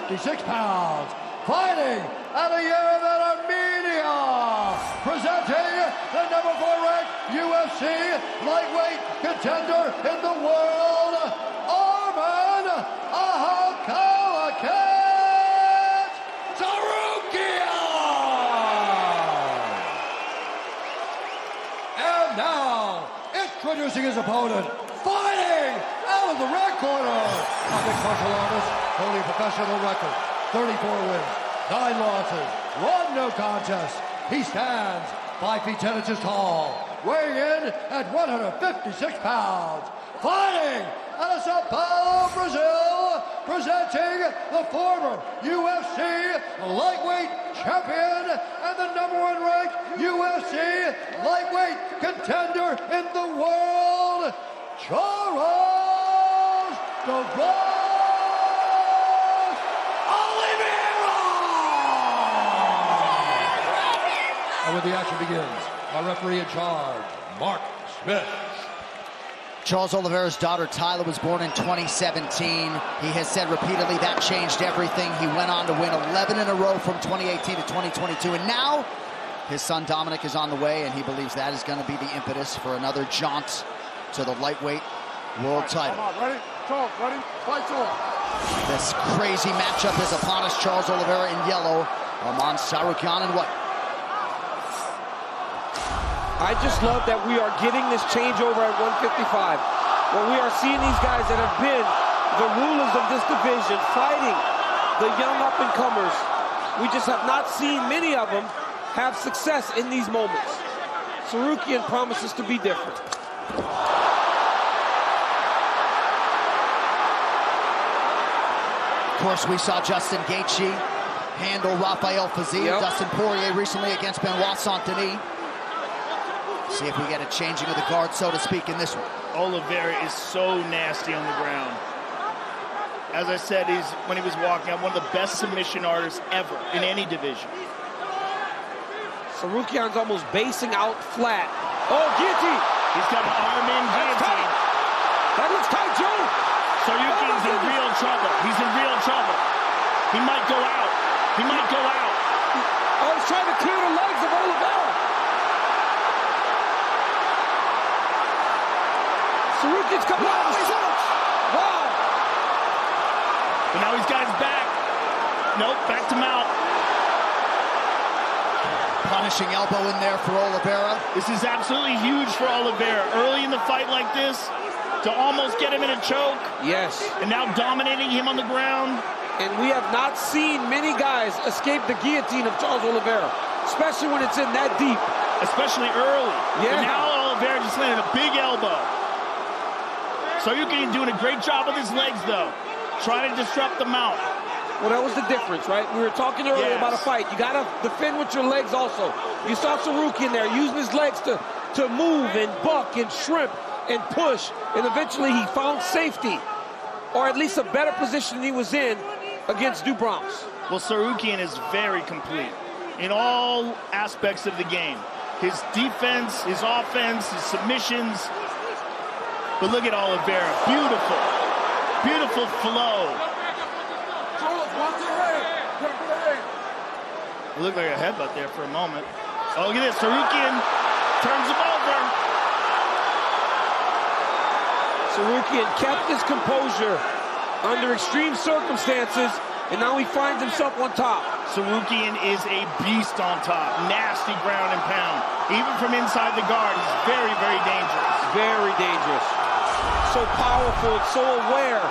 156 pounds. Fighting out of Armenia, presenting the number 4 ranked UFC lightweight contender in the world, Arman And now, introducing his opponent, fighting out of the red corner, a mixed martial artist holding a professional record, 34 wins, 9 losses, 1 no contest. He stands 5 feet 10 inches tall, weighing in at 156 pounds. Fighting out of Sao Paulo, Brazil, presenting the former UFC lightweight champion and the number 1 ranked UFC lightweight contender in the world, Charles Oliveira! And when the action begins, our referee in charge, Mark Smith. Charles Oliveira's daughter Tyler was born in 2017. He has said repeatedly that changed everything. He went on to win 11 in a row from 2018 to 2022. And now his son Dominic is on the way, and he believes that is going to be the impetus for another jaunt to the lightweight world title. Come on, ready? Talk, ready? Fight talk. This crazy matchup is upon us. Charles Oliveira in yellow, Arman Tsarukyan in white. I just love that we are getting this changeover at 155. Where we are seeing these guys that have been the rulers of this division fighting the young up-and-comers. We just have not seen many of them have success in these moments. Tsarukyan promises to be different. Of course, we saw Justin Gaethje handle Rafael Fiziev. Yep. Dustin Poirier recently against Benoit Saint-Denis. See if we get a changing of the guard, so to speak, in this one. Oliveira is so nasty on the ground. As I said, when he was walking out, one of the best submission artists ever in any division. Tsarukyan's almost basing out flat. Oh, guillotine! He's got an arman guillotine. That looks tight, Joe! Tsarukyan's in real trouble. He's in real trouble. He might go out. He might go out. Oh, he's trying to clear the legs of Oliveira. Tsarukyan's coming out. Wow. But now he's got his back. Nope, back to mount. Punishing elbow in there for Oliveira. This is absolutely huge for Oliveira. Early in the fight like this, to almost get him in a choke. Yes. And now dominating him on the ground. And we have not seen many guys escape the guillotine of Charles Oliveira, especially when it's in that deep. Especially early. Yeah. And now Oliveira just landed a big elbow. Tsarukyan doing a great job with his legs, though. Trying to disrupt the mount. Well, that was the difference, right? We were talking earlier about a fight. You got to defend with your legs also. You saw Tsarukyan there using his legs to move and buck and shrimp and push. And eventually he found safety, or at least a better position he was in against Dubrowns. Well, Tsarukyan is very complete in all aspects of the game. His defense, his offense, his submissions. But look at Oliveira. Beautiful. Beautiful flow. It looked like a headbutt there for a moment. Oh, look at this. Tsarukyan turns him over. Tsarukyan kept his composure under extreme circumstances, and now he finds himself on top. Tsarukyan is a beast on top. Nasty ground and pound. Even from inside the guard, he's very, very dangerous. Very dangerous. So powerful and so aware.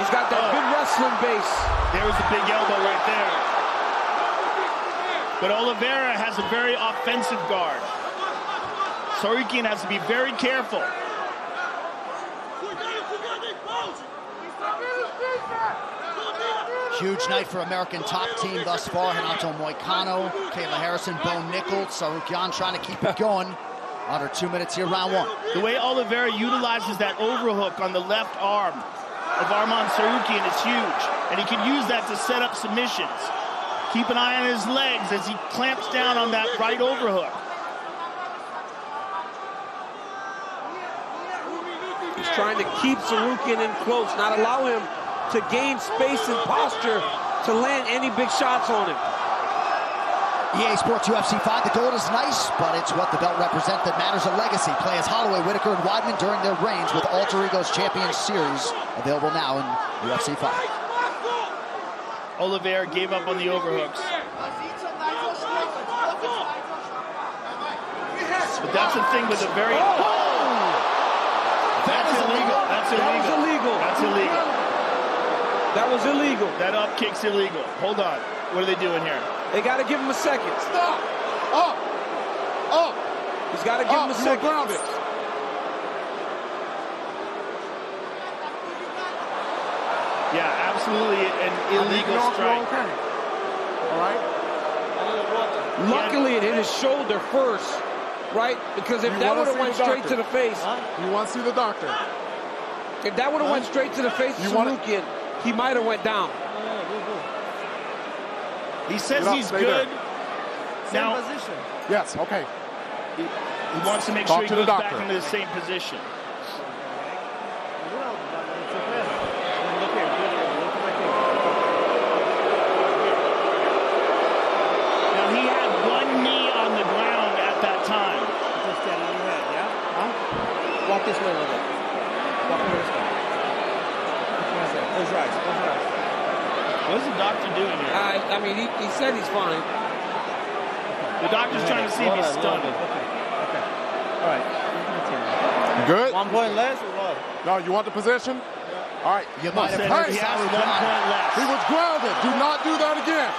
He's got that good wrestling base. There was a big elbow right there. But Oliveira has a very offensive guard. Tsarukyan has to be very careful. Huge night for American top team thus far. Renato Moicano, Kayla Harrison, Bo Nichols, Tsarukyan trying to keep it going. Under 2 minutes here, round 1. The way Oliveira utilizes that overhook on the left arm of Arman Tsarukyan is huge. And he can use that to set up submissions. Keep an eye on his legs as he clamps down on that right overhook. He's trying to keep Tsarukyan in close, not allow him to gain space and posture to land any big shots on him. EA Sports UFC 5, the gold is nice, but it's what the belt represents that matters. A legacy. Play as Holloway, Whitaker, and Weidman during their reigns with Alter Ego's Champions Series, available now in UFC 5. Oliveira gave up on the overhooks. But that's the thing with the very... That's illegal. That's illegal. That's illegal. That was illegal. That up kick's illegal. Hold on. What are they doing here? They got to give him a second. Stop. Up. Up. He's got to give him a second. Grounded. Yeah, absolutely an illegal strike. Okay. All right. Luckily, it hit his shoulder first, right? Because if that would have went straight to the face, you want to see the doctor? If that would have went straight to the face of Sarukian, he might have went down. He says he's good. Now, position. Yes. Okay. He wants to make sure he goes back into the same position. Now, he had one knee on the ground at that time. Just standing in your head, yeah? Huh? Walk this way a little bit. Walk over this way. Close your eyes. Close your eyes. What is the doctor doing here? I mean, he said he's fine. The doctor's trying to see if he's stunned. Okay. All right. You good? 1 point less or what? No, you want the position? All right. You might have He heard has 1 point left. He was grounded. Do not do that again.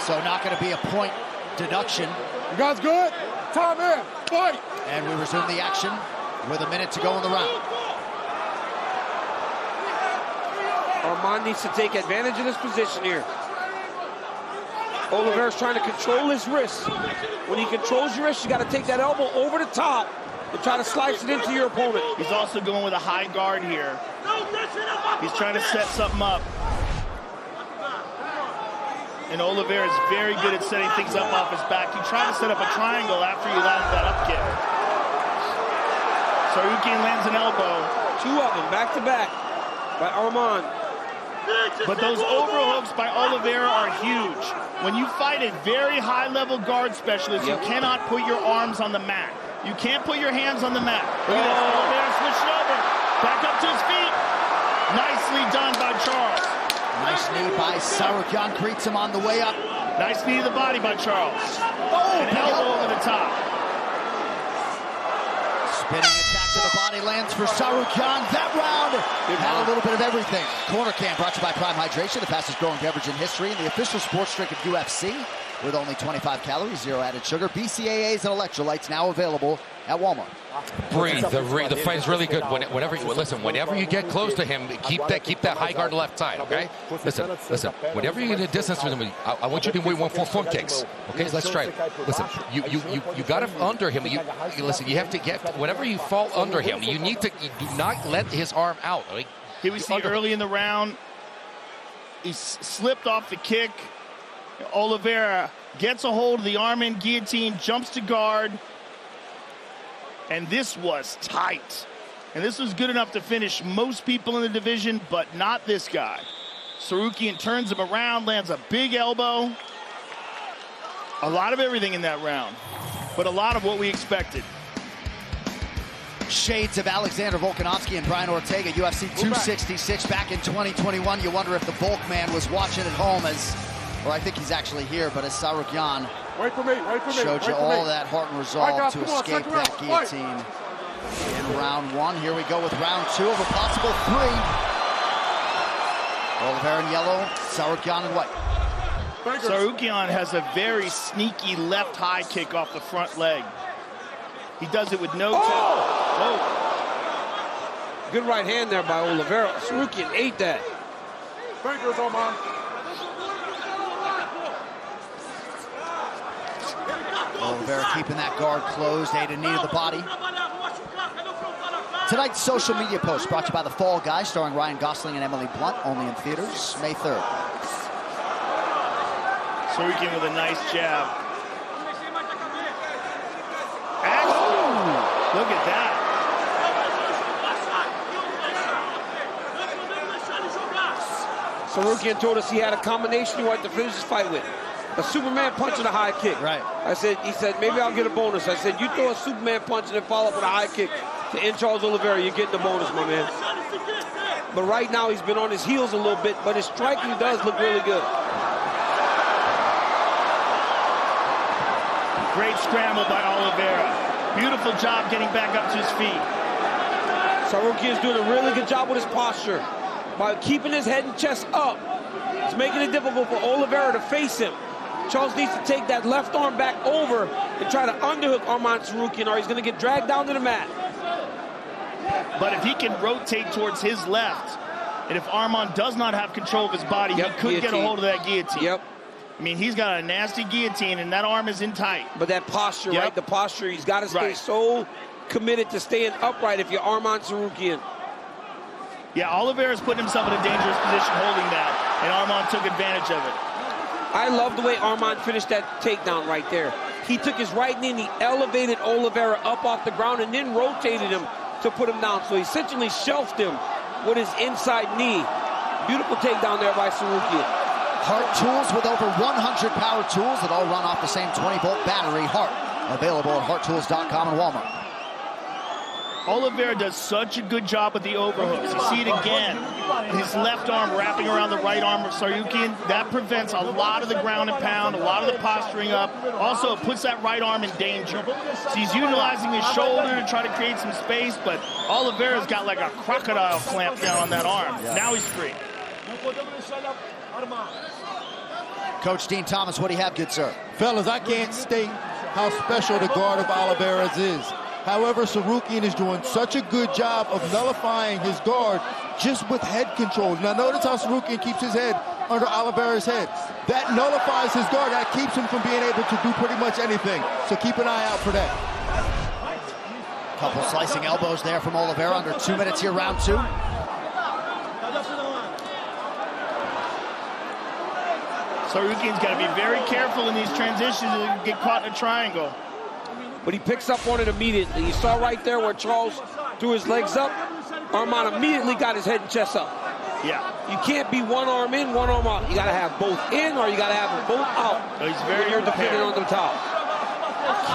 So not going to be a point deduction. You guys good? Time in. Fight. And we resume the action with a minute to go in the round. Arman needs to take advantage of this position here. Oliveira's trying to control his wrist. When he controls your wrist, you got to take that elbow over the top and try to slice it into your opponent. He's also going with a high guard here. He's trying to set something up. And Oliveira is very good at setting things up off his back. He tried to set up a triangle after he landed that up kick. Sarukian lands an elbow. 2 of them, back to back, by Arman. But those overhooks by Oliveira are huge. When you fight a very high-level guard specialist, you cannot put your arms on the mat. You can't put your hands on the mat. Look at this. Oliveira switched over. Back up to his feet. Nicely done by Charles. Nice knee by Sarukian, greets him on the way up. Nice knee to the body by Charles. Oh, An elbow over the top. Spinning attack to the body lands for Sarukian. That round had a little bit of everything. Corner Cam brought to you by Prime Hydration, the fastest growing beverage in history and the official sports drink of UFC with only 25 calories, 0 added sugar. BCAAs and electrolytes now available at Walmart. Breathe. The fight is really good. Whenever you get close to him, keep that high guard left side. Okay. Listen. Whenever you get a distance from him, I want you to wait 1 for front kicks. Okay. Let's try it. Listen. You got him under him. You listen. You have to get whenever you fall under him. You do not let his arm out. Okay? Here we see early in the round, he slipped off the kick. Oliveira gets a hold of the arm-in guillotine, jumps to guard. And this was tight. And this was good enough to finish most people in the division, but not this guy. Sarukian turns him around, lands a big elbow. A lot of everything in that round, but a lot of what we expected. Shades of Alexander Volkanovski and Brian Ortega, UFC 266 back in 2021. You wonder if the Volk man was watching at home I think he's actually here, but as Sarukian showed you all that heart and resolve to escape that guillotine in round 1. Here we go with round 2 of a possible 3. Oliveira in yellow, Sarukian in white. Sarukian has a very sneaky left high kick off the front leg. He does it with no Good right hand there by Oliveira. Sarukian ate that. Fingers on mine. Oliveira keeping that guard closed, ate a knee to the body. Tonight's social media post brought to you by The Fall Guy, starring Ryan Gosling and Emily Blunt, only in theaters May 3rd. Sarukian with a nice jab. Look at that. Sarukian told us he had a combination he wanted to finish his fight with. A Superman punch and a high kick. Right. He said, maybe I'll get a bonus. I said, you throw a Superman punch and then follow up with a high kick to end Charles Oliveira, you're getting the bonus, my man. But right now, he's been on his heels a little bit, but his striking does look really good. Great scramble by Oliveira. Beautiful job getting back up to his feet. Sarukian's doing a really good job with his posture. By keeping his head and chest up, it's making it difficult for Oliveira to face him. Charles needs to take that left arm back over and try to underhook Arman Sarukian, or he's going to get dragged down to the mat. But if he can rotate towards his left, and if Arman does not have control of his body, he could get a hold of that guillotine. Yep. I mean, he's got a nasty guillotine, and that arm is in tight. But that posture, right? The posture, he's got to stay so committed to staying upright if you're Arman Sarukian. Yeah, Oliveira's putting himself in a dangerous position holding that, and Arman took advantage of it. I love the way Arman finished that takedown right there. He took his right knee and he elevated Oliveira up off the ground and then rotated him to put him down. So he essentially shelved him with his inside knee. Beautiful takedown there by Sarukian. Hart tools with over 100 power tools that all run off the same 20-volt battery. Hart, available at HartTools.com and Walmart. Oliveira does such a good job with the overhooks. You see it again. His left arm wrapping around the right arm of Sarukian. That prevents a lot of the ground and pound, a lot of the posturing up. Also, it puts that right arm in danger. So he's utilizing his shoulder to try to create some space, but Oliveira's got like a crocodile clamp down on that arm. Yeah. Now he's free. Coach Dean Thomas, what do you have, good sir? Fellas, I can't state how special the guard of Oliveira's is. However, Sarukian is doing such a good job of nullifying his guard just with head control. Now notice how Sarukian keeps his head under Oliveira's head. That nullifies his guard. That keeps him from being able to do pretty much anything. So keep an eye out for that. Couple slicing elbows there from Oliveira. Under 2 minutes here, round two. Sarukian's got to be very careful in these transitions and get caught in a triangle. But he picks up on it immediately. You saw right there where Charles threw his legs up. Arman immediately got his head and chest up. Yeah. You can't be one arm in, one arm out. You got to have both in, or you got to have them both out. So he's very you're defending on the top.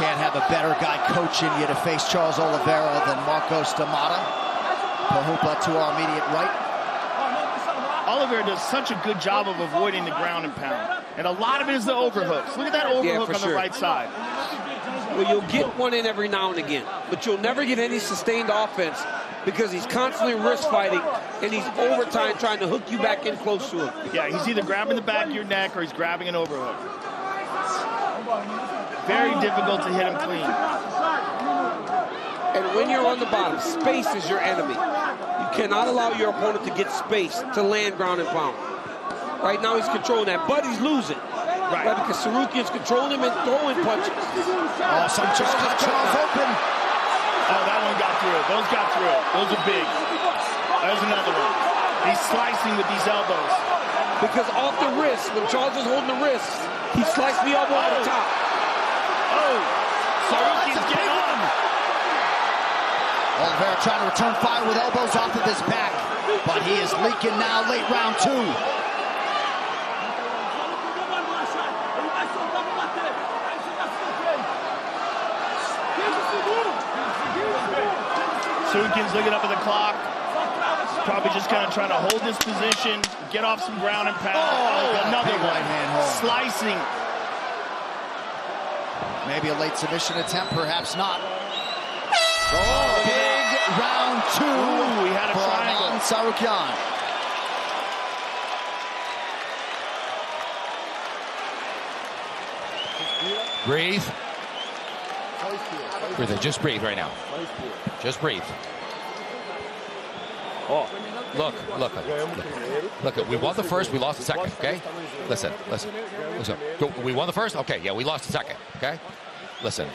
Can't have a better guy coaching you to face Charles Oliveira than Marcos D'Amata. Pahupa to our immediate right. Oliveira does such a good job of avoiding the ground and pound. And a lot of it is the overhooks. Look at that overhook on the right side. Well, you'll get one in every now and again, but you'll never get any sustained offense because he's constantly wrist fighting and he's overtime trying to hook you back in close to him. Yeah, he's either grabbing the back of your neck or he's grabbing an overhook. Very difficult to hit him clean. And when you're on the bottom, space is your enemy. You cannot allow your opponent to get space to land ground and pound. Right now he's controlling that, but he's losing. Right, because Sarukian's controlling him and throwing punches. Oh, Sanchez got Charles open. Oh, that one got through. Those got through. Those are big. There's another one. He's slicing with these elbows. Because off the wrist, when Charles is holding the wrist, he sliced the elbow on the top. Oh, Sarukian's getting on. Oliveira trying to return fire with elbows off of his back, but he is leaking now late round two. Sarukian's looking up at the clock. Probably just kind of trying to hold this position, get off some ground and pound. Oh, another one. Right hand hold. Slicing. Maybe a late submission attempt, perhaps not. Oh, big round two. Ooh, we had a triangle. Sarukian. Breathe. Breathe. Just breathe right now. Just breathe. Oh, look. We won the first, we lost the second, okay? Listen. We won the first? Okay, yeah, we lost the second, okay? Listen,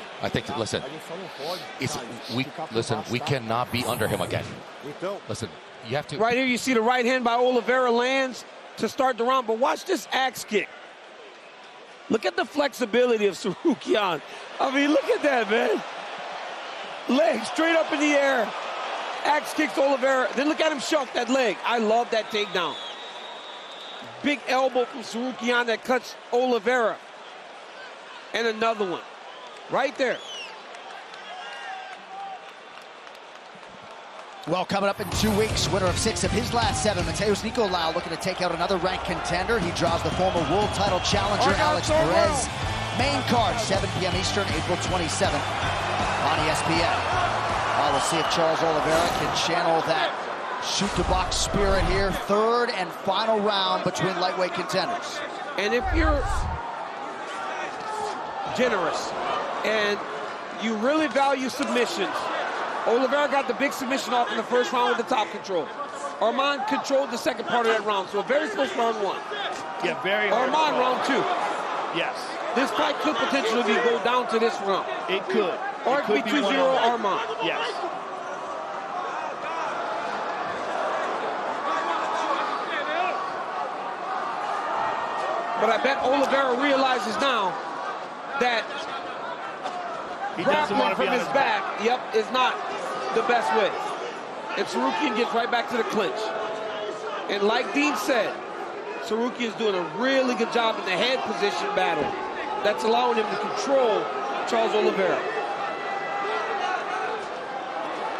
we cannot be under him again. Listen, you have to. Right here, you see the right hand by Oliveira lands to start the round, but watch this axe kick. Look at the flexibility of Sarukian. I mean, look at that, man. Leg straight up in the air. Axe kicks Oliveira. Then look at him shove that leg. I love that takedown. big elbow from Sarukian that cuts Oliveira. And another one. Right there. Well, coming up in 2 weeks, winner of 6 of his last 7, Mateus Nicolau looking to take out another ranked contender. He draws the former world title challenger, Alex Perez. Main card, 7 p.m. Eastern, April 27th on ESPN. We'll see if Charles Oliveira can channel that shoot-to-box spirit here. 3rd and final round between lightweight contenders. And if you're generous and you really value submissions, Oliveira got the big submission off in the first round with the top control. Arman controlled the second part of that round, so a very close round 1. Yeah, very hard. Arman round 2. Yes. This fight could potentially go down to this round. It could. Or it could be 2-0 Arman. Yes. But I bet Oliveira realizes now that grappling from his back, is not the best way. And Sarukian gets right back to the clinch. And like Dean said, Sarukian's doing a really good job in the head position battle. That's allowing him to control Charles Oliveira.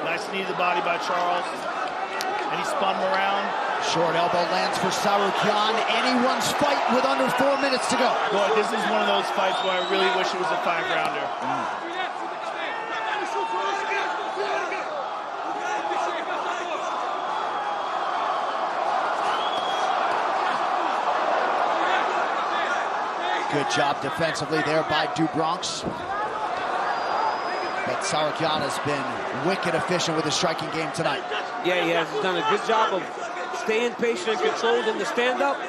Nice knee to the body by Charles. And he spun him around. Short elbow lands for Sarukian. Anyone's fight with under 4 minutes to go. Boy, this is one of those fights where I really wish it was a 5-rounder. Good job defensively there by Dubronx. But Sarukian has been wicked efficient with his striking game tonight. Yeah, he has. He's done a good job of staying patient and controlled in the stand-up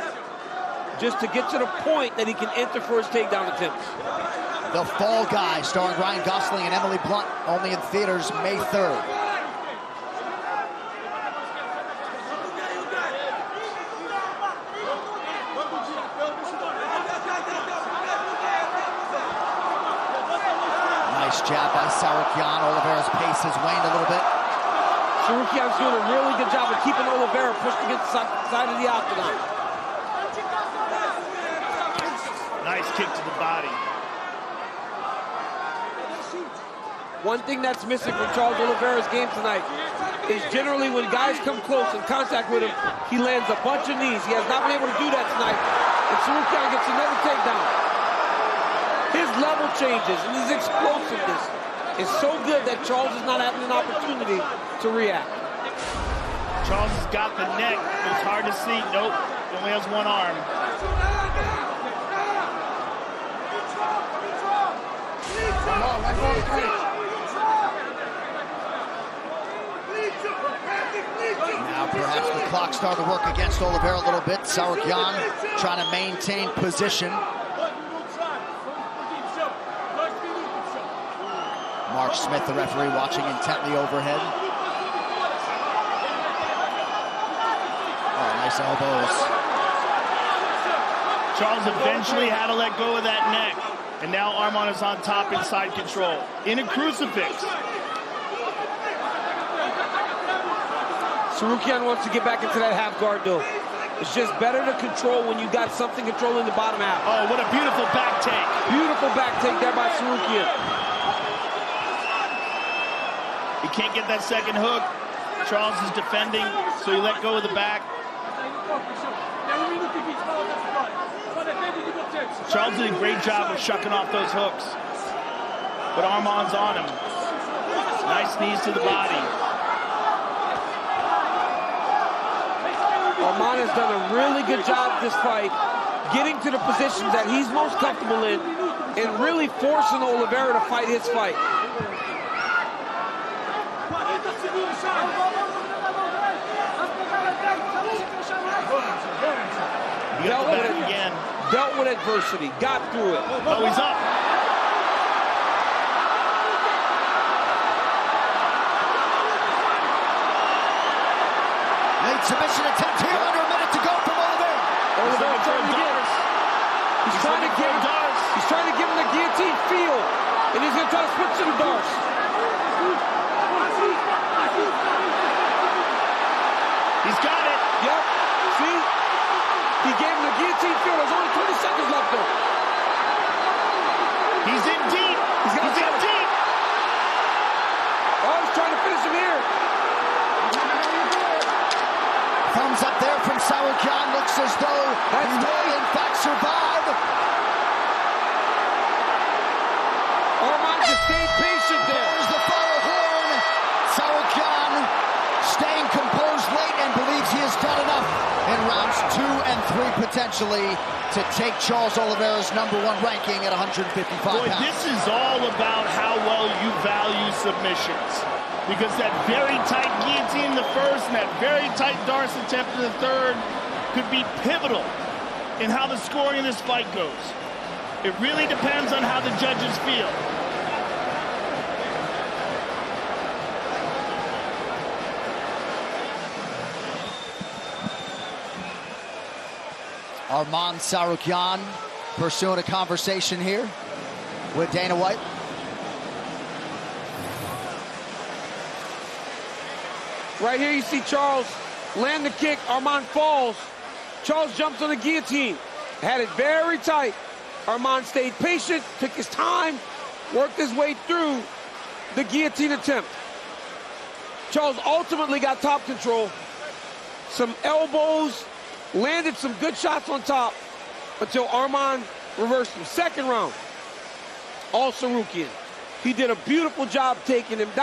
just to get to the point that he can enter for his takedown attempts. The Fall Guy, starring Ryan Gosling and Emily Blunt, only in theaters May 3rd. Nice jab by Sarukian. Oliveira's pace has waned a little bit. Sarukian's doing a really good job of keeping Oliveira pushed against the side of the octagon. Nice kick to the body. One thing that's missing from Charles Oliveira's game tonight is generally when guys come close in contact with him, he lands a bunch of knees. He has not been able to do that tonight. And Sarukian gets another takedown. His level changes and his explosiveness is so good that Charles is not having an opportunity to react. Charles has got the neck, but it's hard to see. Nope, he only has one arm. Now perhaps the clock starting to work against Oliveira a little bit. Sarukian trying to maintain position. Mark Smith, the referee, watching intently overhead. Oh, nice elbows. Charles eventually had to let go of that neck. And now Arman is on top inside control. In a crucifix. Sarukian wants to get back into that half guard though. It's just better to control when you got something controlling the bottom half. Oh, what a beautiful back take. Beautiful back take there by Sarukian. He can't get that second hook. Charles is defending, so he let go of the back. Charles did a great job of shucking off those hooks. But Arman's on him. Nice knees to the body. Arman has done a really good job this fight, getting to the positions that he's most comfortable in and really forcing Oliveira to fight his fight. Dealt with adversity, got through it. Oh, he's up. Late submission attempt here, under a minute to go from Oliveira. Oliveira trying to get us. He's trying to give him the guillotine feel, and he's going to try to switch to the darts. He's got it. Yep. See? He gave him the guillotine feel. There's only 20 seconds left, though. He's in deep. He's in deep. Oh, he's trying to finish him here. Thumbs up there from Sarukyan. Looks as though he will, in fact, survive. Arman just stayed patient there. There's the fire horn. Sarukyan staying composed late and believes he has done enough in rounds 2 and 3 potentially to take Charles Oliveira's #1 ranking at 155 Boy, pounds. this is all about how well you value submissions. Because that very tight guillotine in the first and that very tight Darce attempt in the third could be pivotal in how the scoring of this fight goes. It really depends on how the judges feel. Arman Sarukyan pursuing a conversation here with Dana White. Right here you see Charles land the kick. Arman falls. Charles jumps on the guillotine. Had it very tight. Arman stayed patient, took his time, worked his way through the guillotine attempt. Charles ultimately got top control. Some elbows, landed some good shots on top until Arman reversed him. Second round, all Sarukyan. He did a beautiful job taking him down.